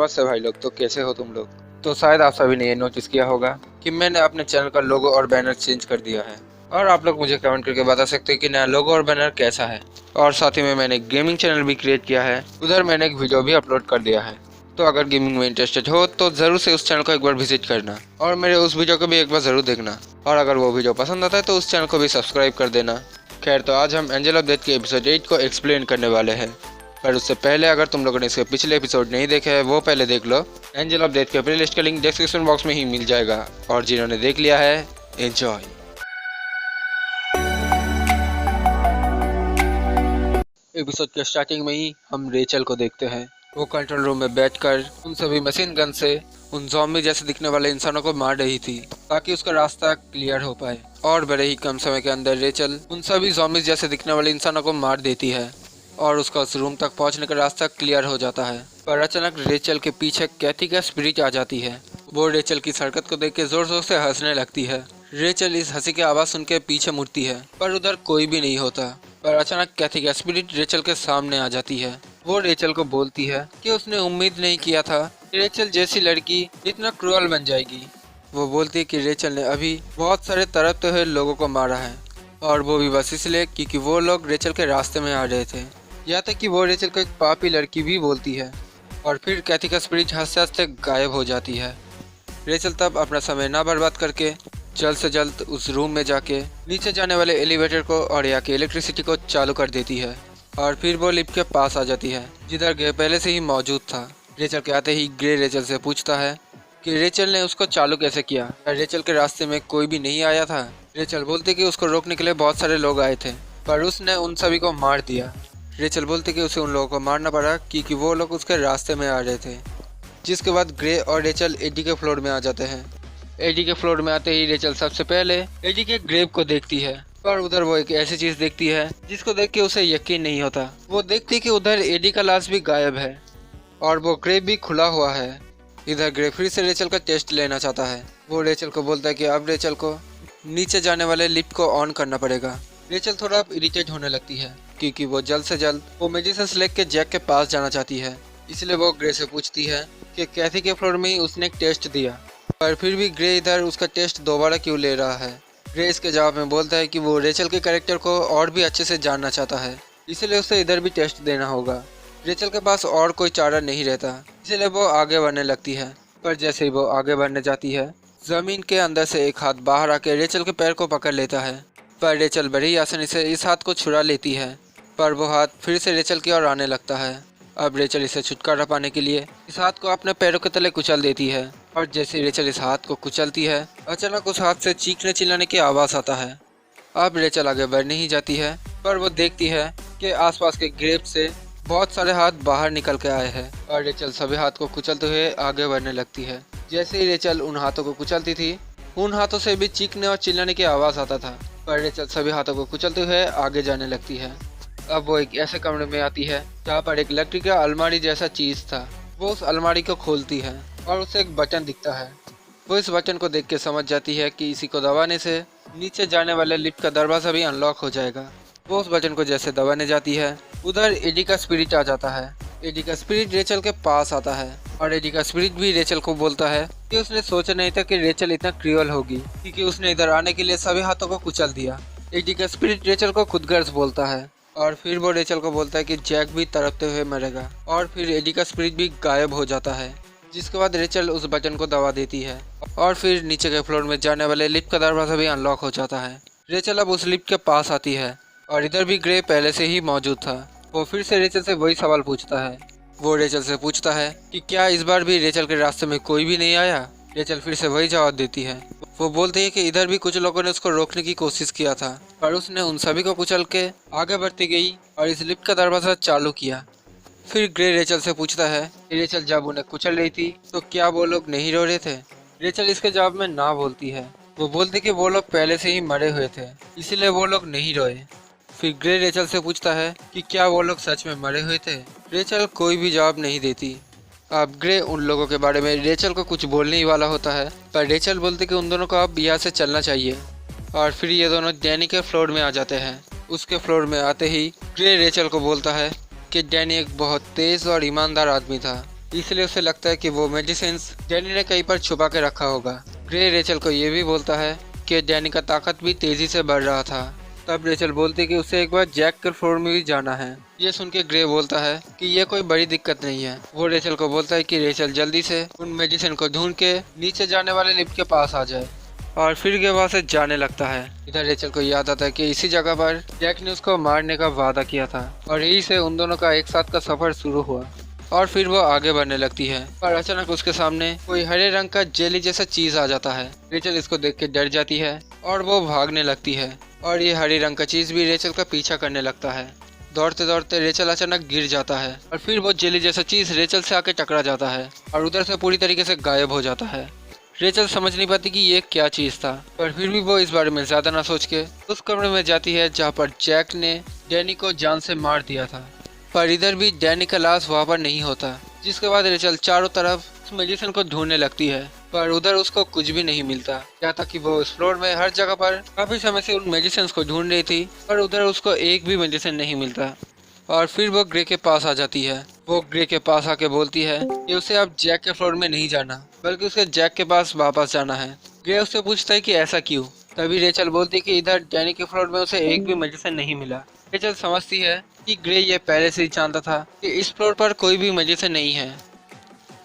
नमस्ते भाई लोग। तो कैसे हो तुम लोग? तो शायद आप सभी ने ये नोटिस किया होगा कि मैंने अपने चैनल का लोगो और बैनर चेंज कर दिया है। और आप लोग मुझे कमेंट करके बता सकते हैं कि नया लोगो और बैनर कैसा है। और साथ ही में मैंने एक गेमिंग चैनल भी क्रिएट किया है, उधर मैंने एक वीडियो भी अपलोड कर दिया है। तो अगर गेमिंग में इंटरेस्टेड हो तो जरूर से उस चैनल को एक बार विजिट करना और मेरे उस वीडियो को भी एक बार जरूर देखना। और अगर वो वीडियो पसंद आता है तो उस चैनल को भी सब्सक्राइब कर देना। खैर, तो आज हम एंजल ऑफ डेथ के एपिसोड 8 को एक्सप्लेन करने वाले हैं। पर उससे पहले अगर तुम लोगों ने इसके पिछले एपिसोड नहीं देखे हैं वो पहले देख लो। एंजल ऑफ डेथ के प्लेलिस्ट का लिंक डिस्क्रिप्शन बॉक्स में ही मिल जाएगा। और जिन्होंने देख लिया है, एंजॉय। एपिसोड के स्टार्टिंग में ही हम रेचल को देखते हैं। वो कंट्रोल रूम में बैठकर उन सभी मशीन गन से उन ज़ॉम्बी जैसे दिखने वाले इंसानों को मार रही थी ताकि उसका रास्ता क्लियर हो पाए। और बड़े ही कम समय के अंदर रेचल उन सभी ज़ॉम्बी जैसे दिखने वाले इंसानों को मार देती है और उसका उस रूम तक पहुंचने का रास्ता क्लियर हो जाता है। पर अचानक रेचल के पीछे कैथी का स्पिरिट आ जाती है। वो रेचल की हरकत को देख के जोर जोर से हंसने लगती है। रेचल इस हंसी की आवाज़ सुन के पीछे मुड़ती है पर उधर कोई भी नहीं होता। पर अचानक कैथी का स्पिरिट रेचल के सामने आ जाती है। वो रेचल को बोलती है कि उसने उम्मीद नहीं किया था कि रेचल जैसी लड़की इतना क्रूअल बन जाएगी। वो बोलती है कि रेचल ने अभी बहुत सारे तड़पते हुए लोगों को मारा है और वो भी बस इसलिए क्योंकि वो लोग रेचल के रास्ते में आ रहे थे। यहाँ तक कि वो रेचल को एक पापी लड़की भी बोलती है। और फिर कैथी का स्पिरिट हंसते हंसते गायब हो जाती है। रेचल तब अपना समय ना बर्बाद करके जल्द से जल्द उस रूम में जाके नीचे जाने वाले एलिवेटर को और यहाँ की इलेक्ट्रिसिटी को चालू कर देती है। और फिर वो लिफ्ट के पास आ जाती है जिधर ग्रे पहले से ही मौजूद था। रेचल के आते ही ग्रे रेचल से पूछता है कि रेचल ने उसको चालू कैसे किया। रेचल के रास्ते में कोई भी नहीं आया था। रेचल बोलती कि उसको रोकने के लिए बहुत सारे लोग आए थे पर उसने उन सभी को मार दिया। रेचल बोलती कि उसे उन लोगों को मारना पड़ा क्योंकि वो लोग उसके रास्ते में आ रहे थे। जिसके बाद ग्रे और रेचल एडी के फ्लोर में आ जाते हैं। एडी के फ्लोर में आते ही रेचल सबसे पहले एडी के ग्रेव को देखती है पर उधर वो एक ऐसी चीज देखती है जिसको देख के उसे यकीन नहीं होता। वो देखती कि उधर एडी का लाश भी गायब है और वो ग्रेव भी खुला हुआ है। इधर ग्रेव फिर से रेचल का टेस्ट लेना चाहता है। वो रेचल को बोलता है कि अब रेचल को नीचे जाने वाले लिफ्ट को ऑन करना पड़ेगा। रेचल थोड़ा इरिटेट होने लगती है क्योंकि वो जल्द से जल्द वो मेजिशियंस लेक के जैक के पास जाना चाहती है। इसलिए वो ग्रे से पूछती है कि कैथी के फ्लोर में ही उसने एक टेस्ट दिया पर फिर भी ग्रे इधर उसका टेस्ट दोबारा क्यों ले रहा है। ग्रे इसके जवाब में बोलता है कि वो रेचल के कैरेक्टर को और भी अच्छे से जानना चाहता है, इसलिए उसे इधर भी टेस्ट देना होगा। रेचल के पास और कोई चारा नहीं रहता, इसलिए वो आगे बढ़ने लगती है। पर जैसे ही वो आगे बढ़ने जाती है जमीन के अंदर से एक हाथ बाहर आके रेचल के पैर को पकड़ लेता है। पर रेचल बड़ी आसानी से इस हाथ को छुड़ा लेती है पर वो हाथ फिर से रेचल की ओर आने लगता है। अब रेचल इसे छुटकारा पाने के लिए इस हाथ को अपने पैरों के तले कुचल देती है। और जैसे रेचल इस हाथ को कुचलती है अचानक उस हाथ से चीखने चिल्लाने की आवाज़ आता है। अब रेचल आगे बढ़ नहीं जाती है पर वो देखती है कि आसपास के ग्रेव से बहुत सारे हाथ बाहर निकल के आए हैं और रेचल सभी हाथ को कुचलते हुए आगे बढ़ने लगती है। जैसे ही रेचल उन हाथों को कुचलती थी उन हाथों से भी चीखने और चिल्लाने की आवाज़ आता था। पर रेचल सभी हाथों को कुचलते हुए आगे जाने लगती है। अब वो एक ऐसे कमरे में आती है जहाँ पर एक लकड़ी का अलमारी जैसा चीज था। वो उस अलमारी को खोलती है और उसे एक बटन दिखता है। वो इस बटन को देख के समझ जाती है कि इसी को दबाने से नीचे जाने वाले लिफ्ट का दरवाजा भी अनलॉक हो जाएगा। वो उस बटन को जैसे दबाने जाती है उधर एडी का स्पिरिट आ जाता है। एडी का स्पिरिट रेचल के पास आता है और एडी का स्पिरिट भी रेचल को बोलता है कि उसने सोचा नहीं था कि रेचल इतना क्रूअल होगी क्योंकि उसने इधर आने के लिए सभी हाथों को कुचल दिया। एडी का स्पिरिट रेचल को खुदगर्ज बोलता है और फिर वो रेचल को बोलता है कि जैक भी तड़पते हुए मरेगा। और फिर एडी का स्पिरिट भी गायब हो जाता है। जिसके बाद रेचल उस बटन को दबा देती है और फिर नीचे के फ्लोर में जाने वाले लिफ्ट का दरवाजा भी अनलॉक हो जाता है। रेचल अब उस लिफ्ट के पास आती है और इधर भी ग्रे पहले से ही मौजूद था। वो फिर से रेचल से वही सवाल पूछता है। वो रेचल से पूछता है कि क्या इस बार भी रेचल के रास्ते में कोई भी नहीं आया। रेचल फिर से वही जवाब देती है। वो बोलती है कि इधर भी कुछ लोगों ने उसको रोकने की कोशिश किया था पर उसने उन सभी को कुचल के आगे बढ़ती गई और इस लिफ्ट का दरवाजा चालू किया। फिर ग्रे रेचल से पूछता है कि रेचल जब उन्हें कुचल रही थी तो क्या वो लोग नहीं रो रहे थे। रेचल इसके जवाब में ना बोलती है। वो बोलती कि वो लोग पहले से ही मरे हुए थे इसलिए वो लोग नहीं रोए। फिर ग्रे रेचल से पूछता है कि क्या वो लोग सच में मरे हुए थे। रेचल कोई भी जवाब नहीं देती। अब ग्रे उन लोगों के बारे में रेचल को कुछ बोलने ही वाला होता है पर रेचल बोलती कि उन दोनों को अब यहाँ से चलना चाहिए। और फिर ये दोनों डैनी के फ्लोर में आ जाते हैं। उसके फ्लोर में आते ही ग्रे रेचल को बोलता है कि डैनी एक बहुत तेज और ईमानदार आदमी था इसलिए उसे लगता है कि वो मेडिसिन डैनी ने कहीं पर छुपा के रखा होगा। ग्रे रेचल को ये भी बोलता है कि डैनी का ताकत भी तेजी से बढ़ रहा था। तब रेचल बोलती है कि उसे एक बार जैक के फ्लोर में भी जाना है। ये सुन के ग्रे बोलता है कि ये कोई बड़ी दिक्कत नहीं है। वो रेचल को बोलता है कि रेचल जल्दी से उन मेडिसिन को ढूंढ के नीचे जाने वाले लिफ्ट के पास आ जाए, और फिर के वहाँ से जाने लगता है। इधर रेचल को याद आता है कि इसी जगह पर जैक ने उसको मारने का वादा किया था, और यही से उन दोनों का एक साथ का सफर शुरू हुआ। और फिर वो आगे बढ़ने लगती है, पर अचानक उसके सामने कोई हरे रंग का जेली जैसा चीज आ जाता है। रेचल इसको देख के डर जाती है और वो भागने लगती है, और ये हरे रंग का चीज भी रेचल का पीछा करने लगता है। दौड़ते दौड़ते रेचल अचानक गिर जाता है, और फिर वो जेली जैसा चीज रेचल से आके टकरा जाता है और उधर से पूरी तरीके से गायब हो जाता है। रेचल समझ नहीं पाती कि ये क्या चीज था, पर फिर भी वो इस बारे में ज्यादा ना सोच के उस कमरे में जाती है जहाँ पर जैक ने डैनी को जान से मार दिया था। पर इधर भी डैनी का लाश वहाँ पर नहीं होता, जिसके बाद रेचल चारों तरफ उस मेडिसिन को ढूंढने लगती है, पर उधर उसको कुछ भी नहीं मिलता। यहाँ तक कि वो उस फ्लोर में हर जगह पर काफी समय से उन मेडिसिन को ढूंढ रही थी, पर उधर उसको एक भी मेडिसिन नहीं मिलता। और फिर वो ग्रे के पास आ जाती है। वो ग्रे के पास आके बोलती है कि उसे अब जैक के फ्लोर में नहीं जाना, बल्कि उसे जैक के पास वापस जाना है। ग्रे उससे पूछता है कि ऐसा क्यों। तभी रेचल बोलती है कि इधर डैनी के फ्लोर में उसे एक भी मेडिसिन नहीं मिला। रेचल समझती है कि ग्रे ये पहले से ही जानता था कि इस फ्लोर पर कोई भी मेडिसिन नहीं है,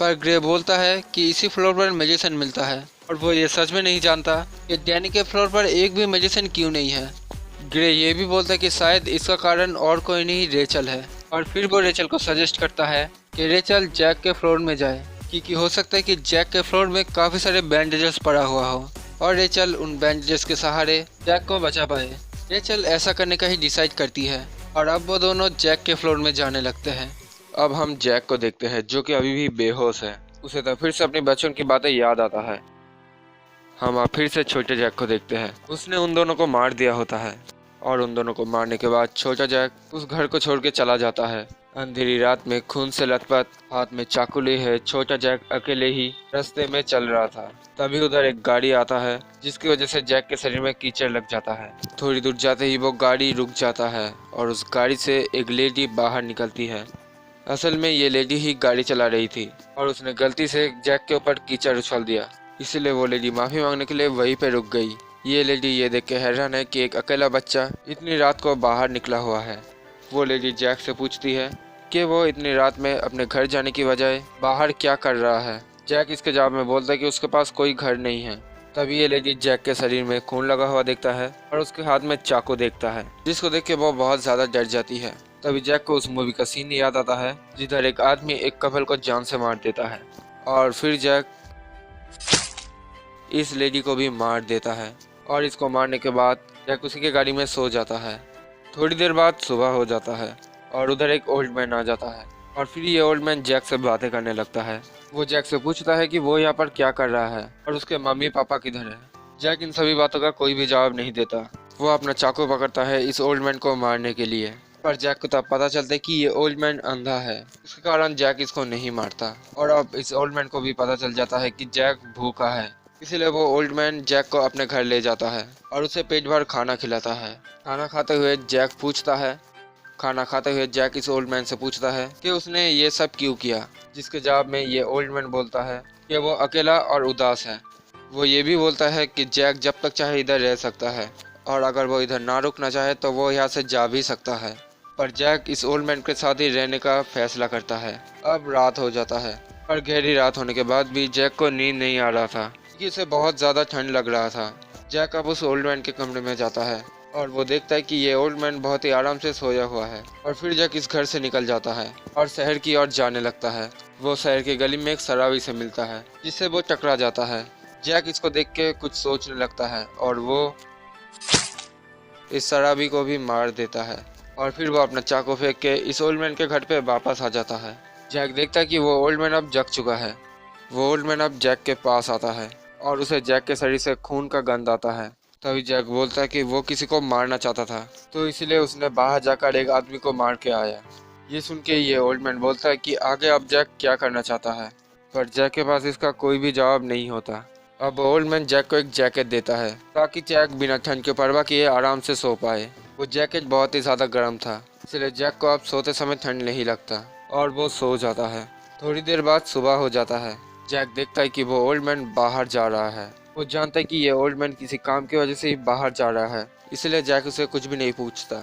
पर ग्रे बोलता है कि इसी फ्लोर पर मेडिसिन मिलता है, और वो ये सच में नहीं जानता कि डैनी के फ्लोर पर एक भी मेडिसिन क्यों नहीं है। ग्रे ये भी बोलता है कि शायद इसका कारण और कोई नहीं रेचल है, और फिर वो रेचल को सजेस्ट करता है कि रेचल जैक के फ्लोर में जाए, क्योंकि हो सकता है कि जैक के फ्लोर में काफ़ी सारे बैंडेजेस पड़ा हुआ हो, और रेचल उन बैंडेजेस के सहारे जैक को बचा पाए। रेचल ऐसा करने का ही डिसाइड करती है, और अब वो दोनों जैक के फ्लोर में जाने लगते हैं। अब हम जैक को देखते हैं, जो कि अभी भी बेहोश है। उसे तो फिर से अपनी बचपन की बातें याद आता है। हम अब फिर से छोटे जैक को देखते हैं। उसने उन दोनों को मार दिया होता है, और उन दोनों को मारने के बाद छोटा जैक उस घर को छोड़ के चला जाता है। अंधेरी रात में खून से लथपथ, हाथ में चाकू लिए है, छोटा जैक अकेले ही रास्ते में चल रहा था। तभी उधर एक गाड़ी आता है, जिसकी वजह से जैक के शरीर में कीचड़ लग जाता है। थोड़ी दूर जाते ही वो गाड़ी रुक जाता है, और उस गाड़ी से एक लेडी बाहर निकलती है। असल में ये लेडी ही गाड़ी चला रही थी, और उसने गलती से जैक के ऊपर कीचड़ उछाल दिया, इसलिए वो लेडी माफी मांगने के लिए वहीं पे रुक गई। ये लेडी ये देख के हैरान है कि एक अकेला बच्चा इतनी रात को बाहर निकला हुआ है। वो लेडी जैक से पूछती है कि वो इतनी रात में अपने घर जाने की बजाय बाहर क्या कर रहा है। जैक इसके जवाब में बोलता है कि उसके पास कोई घर नहीं है। तभी ये लेडी जैक के शरीर में खून लगा हुआ देखता है, और उसके हाथ में चाकू देखता है, जिसको देख के वो बहुत ज्यादा डर जाती है। तभी जैक को उस मूवी का सीन याद आता है, जिधर एक आदमी एक कपल को जान से मार देता है, और फिर जैक इस लेडी को भी मार देता है, और इसको मारने के बाद जैक उसी की गाड़ी में सो जाता है। थोड़ी देर बाद सुबह हो जाता है, और उधर एक ओल्ड मैन आ जाता है, और फिर ये ओल्ड मैन जैक से बातें करने लगता है। वो जैक से पूछता है कि वो यहाँ पर क्या कर रहा है, और उसके मम्मी पापा किधर है। जैक इन सभी बातों का कोई भी जवाब नहीं देता। वो अपना चाकू पकड़ता है इस ओल्ड मैन को मारने के लिए, पर जैक को तब पता चलता है कि ये ओल्ड मैन अंधा है। इसके कारण जैक इसको नहीं मारता, और अब इस ओल्ड मैन को भी पता चल जाता है कि जैक भूखा है, इसलिए वो ओल्ड मैन जैक को अपने घर ले जाता है, और उसे पेट भर खाना खिलाता है। खाना खाते हुए जैक इस ओल्ड मैन से पूछता है कि उसने ये सब क्यों किया, जिसके जवाब में ये ओल्ड मैन बोलता है कि वो अकेला और उदास है। वो ये भी बोलता है कि जैक जब तक चाहे इधर रह सकता है, और अगर वो इधर ना रुकना चाहे तो वो यहाँ से जा भी सकता है। पर जैक इस ओल्ड मैन के साथ ही रहने का फैसला करता है। अब रात हो जाता है, पर गहरी रात होने के बाद भी जैक को नींद नहीं आ रहा था, क्योंकि उसे बहुत ज़्यादा ठंड लग रहा था। जैक अब उस ओल्ड मैन के कमरे में जाता है, और वो देखता है कि ये ओल्ड मैन बहुत ही आराम से सोया हुआ है। और फिर जैक इस घर से निकल जाता है और शहर की ओर जाने लगता है। वो शहर की गली में एक शराबी से मिलता है, जिससे वो टकरा जाता है। जैक इसको देख के कुछ सोचने लगता है, और वो इस शराबी को भी मार देता है, और फिर वो अपना चाकू फेंक के इस ओल्ड मैन के घर पे वापस आ जाता है। जैक देखता है कि वो ओल्ड मैन अब जग चुका है। वो ओल्ड मैन अब जैक के पास आता है, और उसे जैक के शरीर से खून का गंध आता है। तभी जैक बोलता है कि वो किसी को मारना चाहता था, तो इसलिए उसने बाहर जाकर एक आदमी को मार के आया। ये सुन के ये ओल्ड मैन बोलता है कि आगे अब जैक क्या करना चाहता है, पर जैक के पास इसका कोई भी जवाब नहीं होता। अब ओल्ड मैन जैक को एक जैकेट देता है, ताकि जैक बिना ठंड की परवाह किए आराम से सो पाए। वो जैकेट बहुत ही ज़्यादा गर्म था, इसलिए जैक को अब सोते समय ठंड नहीं लगता, और वो सो जाता है। थोड़ी देर बाद सुबह हो जाता है। जैक देखता है कि वो ओल्ड मैन बाहर जा रहा है। वो जानता है कि ये ओल्ड मैन किसी काम की वजह से ही बाहर जा रहा है, इसलिए जैक उसे कुछ भी नहीं पूछता।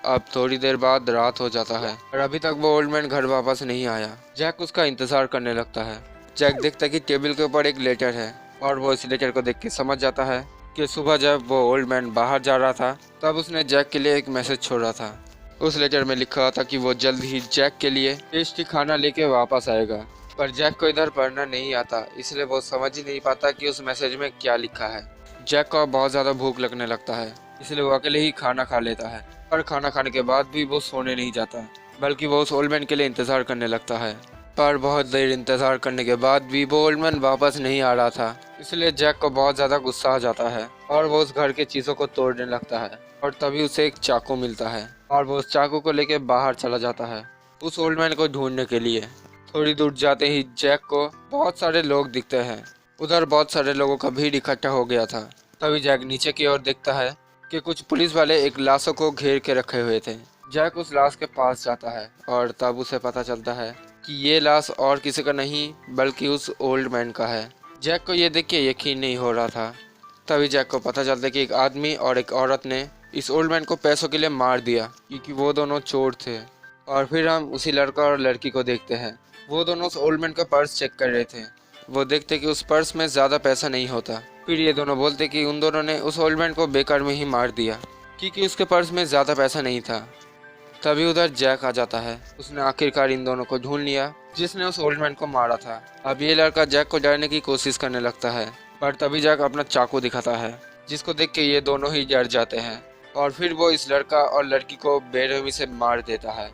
अब थोड़ी देर बाद रात हो जाता है और अभी तक वो ओल्ड मैन घर वापस नहीं आया। जैक उसका इंतजार करने लगता है। जैक देखता है कि टेबल के ऊपर एक लेटर है और वो इस लेटर को देख के समझ जाता है कि सुबह जब वो ओल्ड मैन बाहर जा रहा था तब उसने जैक के लिए एक मैसेज छोड़ा था। उस लेटर में लिखा था कि वो जल्द ही जैक के लिए टेस्टी खाना लेके वापस आएगा, पर जैक को इधर पढ़ना नहीं आता, इसलिए वो समझ ही नहीं पाता कि उस मैसेज में क्या लिखा है। जैक को बहुत ज़्यादा भूख लगने लगता है, इसलिए वो अकेले ही खाना खा लेता है। पर खाना खाने के बाद भी वो सोने नहीं जाता, बल्कि वो उस ओल्ड मैन के लिए इंतज़ार करने लगता है। पर बहुत देर इंतज़ार करने के बाद भी वो ओल्ड मैन वापस नहीं आ रहा था, इसलिए जैक को बहुत ज़्यादा गुस्सा आ जाता है और वो उस घर के चीज़ों को तोड़ने लगता है। और तभी उसे एक चाकू मिलता है और वो उस चाकू को लेके बाहर चला जाता है उस ओल्ड मैन को ढूंढने के लिए। थोड़ी दूर जाते ही जैक को बहुत सारे लोग दिखते हैं। उधर बहुत सारे लोगों का भीड़ इकट्ठा हो गया था। तभी जैक नीचे की ओर देखता है कि कुछ पुलिस वाले एक लाशों को घेर के रखे हुए थे। जैक उस लाश के पास जाता है और तब उसे पता चलता है कि ये लाश और किसी का नहीं बल्कि उस ओल्ड मैन का है। जैक को ये देख के यकीन नहीं हो रहा था। तभी जैक को पता चलता है कि एक आदमी और एक औरत ने इस ओल्ड मैन को पैसों के लिए मार दिया, क्योंकि वो दोनों चोर थे। और फिर हम उसी लड़का और लड़की को देखते हैं। वो दोनों उस ओल्ड मैन का पर्स चेक कर रहे थे। वो देखते कि उस पर्स में ज़्यादा पैसा नहीं होता। फिर ये दोनों बोलते कि उन दोनों ने उस ओल्ड मैन को बेकार में ही मार दिया, क्योंकि उसके पर्स में ज़्यादा पैसा नहीं था। तभी उधर जैक आ जाता है। उसने आखिरकार इन दोनों को ढूंढ लिया जिसने उस ओल्ड मैन को मारा था। अब ये लड़का जैक को डरने की कोशिश करने लगता है, पर तभी जैक अपना चाकू दिखाता है, जिसको देख के ये दोनों ही डर जाते हैं। और फिर वो इस लड़का और लड़की को बेरहमी से मार देता है।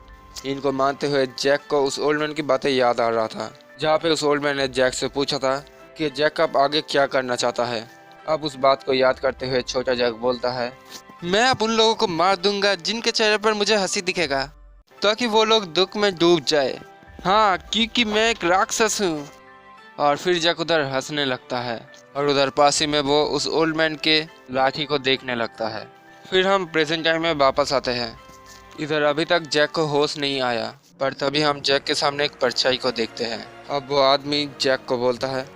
इनको मारते हुए जैक को उस ओल्ड मैन की बातें याद आ रहा था, जहाँ पे उस ओल्ड मैन ने जैक से पूछा था कि जैक अब आगे क्या करना चाहता है। अब उस बात को याद करते हुए छोटा जैक बोलता है, मैं अब उन लोगों को मार दूंगा जिनके चेहरे पर मुझे हंसी दिखेगा, ताकि वो लोग दुख में डूब जाए। हाँ, क्योंकि मैं एक राक्षस हूँ। और फिर जैक उधर हंसने लगता है और उधर पास ही में वो उस ओल्ड मैन के लाठी को देखने लगता है। फिर हम प्रेजेंट टाइम में वापस आते हैं। इधर अभी तक जैक को होश नहीं आया, पर तभी हम जैक के सामने एक परछाई को देखते हैं। अब वो आदमी जैक को बोलता है,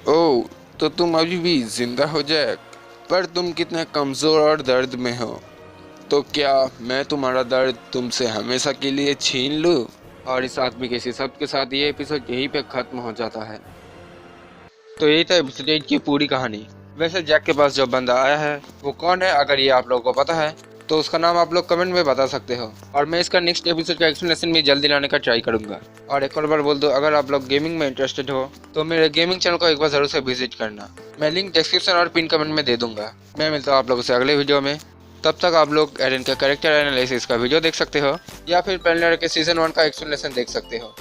ओह, तो तुम अभी भी जिंदा हो जैक, पर तुम कितने कमज़ोर और दर्द में हो। तो क्या मैं तुम्हारा दर्द तुमसे हमेशा के लिए छीन लूँ। और इस आदमी के शब्द के साथ ये एपिसोड यहीं पे ख़त्म हो जाता है। तो यही था एपिसोड 8 की पूरी कहानी। वैसे जैक के पास जो बंदा आया है वो कौन है, अगर ये आप लोगों को पता है तो उसका नाम आप लोग कमेंट में बता सकते हो, और मैं इसका नेक्स्ट एपिसोड का एक्सप्लेनेशन भी जल्दी लाने का ट्राई करूंगा। और एक और बार बोल दो, अगर आप लोग गेमिंग में इंटरेस्टेड हो तो मेरे गेमिंग चैनल को एक बार जरूर से विजिट करना। मैं लिंक डिस्क्रिप्शन और पिन कमेंट में दे दूंगा। मैं मिलता हूँ आप लोगों से अगले वीडियो में। तब तक आप लोग एरन का कैरेक्टर एनालिसिस का वीडियो देख सकते हो या फिर पेनलर के सीजन 1 का एक्सप्लेनेशन देख सकते हो।